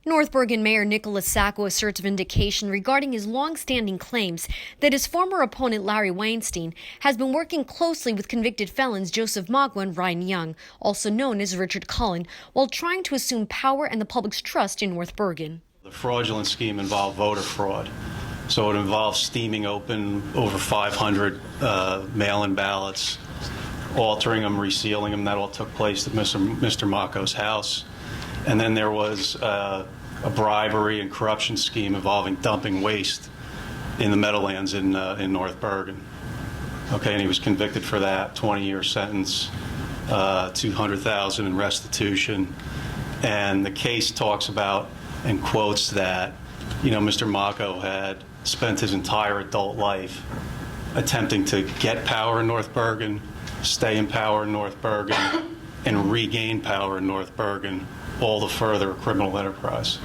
North Bergen Mayor Nicholas Sacco asserts vindication regarding his long-standing claims that his former opponent, Larry Wainstein, has been working closely with convicted felons Joseph Mocco and Ryan Young, also known as Richard Cullen, while trying to assume power and the public's trust in North Bergen. The fraudulent scheme involved voter fraud. So it involved steaming open over 500 mail-in ballots, altering them, resealing them. That all took place at Mr. Mocco's house. And then there was a bribery and corruption scheme involving dumping waste in the Meadowlands in North Bergen. Okay, and he was convicted for that, 20-year sentence, $200,000 in restitution. And the case talks about and quotes that, Mr. Mocco had spent his entire adult life attempting to get power in North Bergen, stay in power in North Bergen, and regain power in North Bergen, all the further a criminal enterprise.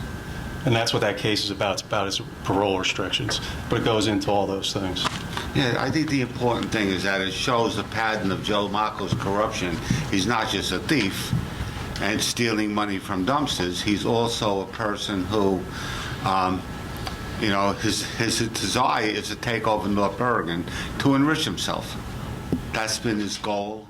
And that's what that case is about. It's about his parole restrictions. But it goes into all those things. Yeah, I think the important thing is that it shows the pattern of Joe Mocco's corruption. He's not just a thief and stealing money from dumpsters. He's also a person who, his desire is to take over North Bergen to enrich himself. That's been his goal.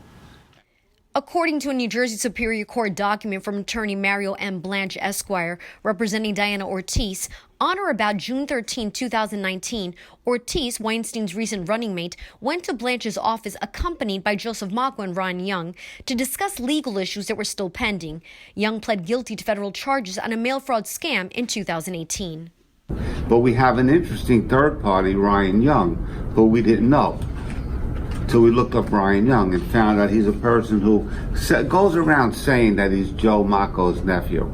According to a New Jersey Superior Court document from attorney Mario M. Blanch, Esquire, representing Diana Ortiz, on or about June 13, 2019, Ortiz, Wainstein's recent running mate, went to Blanch's office accompanied by Joseph Mocco and Ryan Young to discuss legal issues that were still pending. Young pled guilty to federal charges on a mail fraud scam in 2018. But we have an interesting third party, Ryan Young, who we didn't know. So we looked up Ryan Young and found out he's a person who goes around saying that he's Joe Mocco's nephew.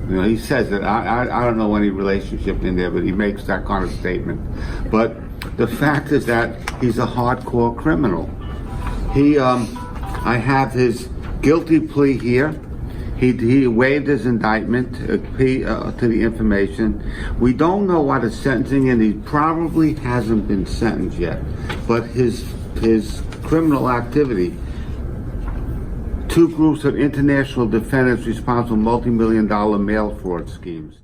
He says that. I don't know any relationship in there, but he makes that kind of statement. But the fact is that he's a hardcore criminal. I have his guilty plea here. He waived his indictment to the information. We don't know what is sentencing, and he probably hasn't been sentenced yet. But his criminal activity, two groups of international defendants responsible for multi-million-dollar mail fraud schemes.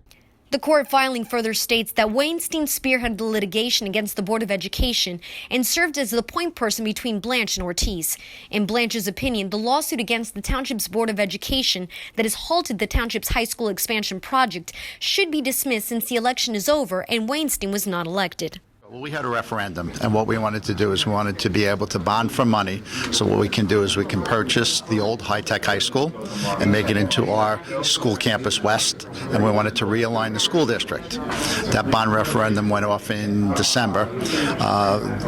The court filing further states that Wainstein spearheaded the litigation against the Board of Education and served as the point person between Blanch and Ortiz. In Blanch's opinion, the lawsuit against the Township's Board of Education that has halted the Township's high school expansion project should be dismissed since the election is over and Wainstein was not elected. Well, we had a referendum, and what we wanted to do is we wanted to be able to bond for money. So what we can do is we can purchase the old high-tech high school and make it into our school campus west, and we wanted to realign the school district. That bond referendum went off in December.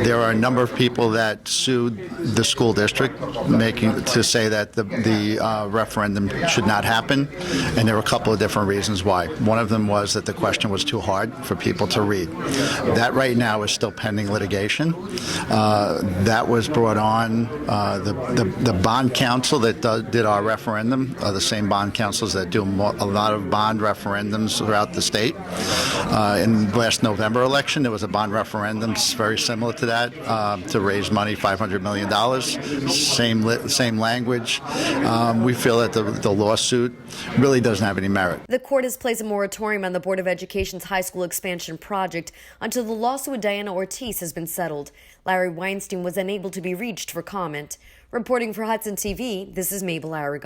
There are a number of people that sued the school district to say that the referendum should not happen, and there were a couple of different reasons why. One of them was that the question was too hard for people to read. That right now is still pending litigation. That was brought on. The bond council that did our referendum are the same bond councils that do a lot of bond referendums throughout the state. In the last November election, there was a bond referendum very similar to that to raise money, $500 million. Same language. We feel that the lawsuit really doesn't have any merit. The court has placed a moratorium on the Board of Education's high school expansion project until the lawsuit with Diana Ortiz has been settled. Larry Wainstein was unable to be reached for comment. Reporting for Hudson TV, this is Mabel Aragon.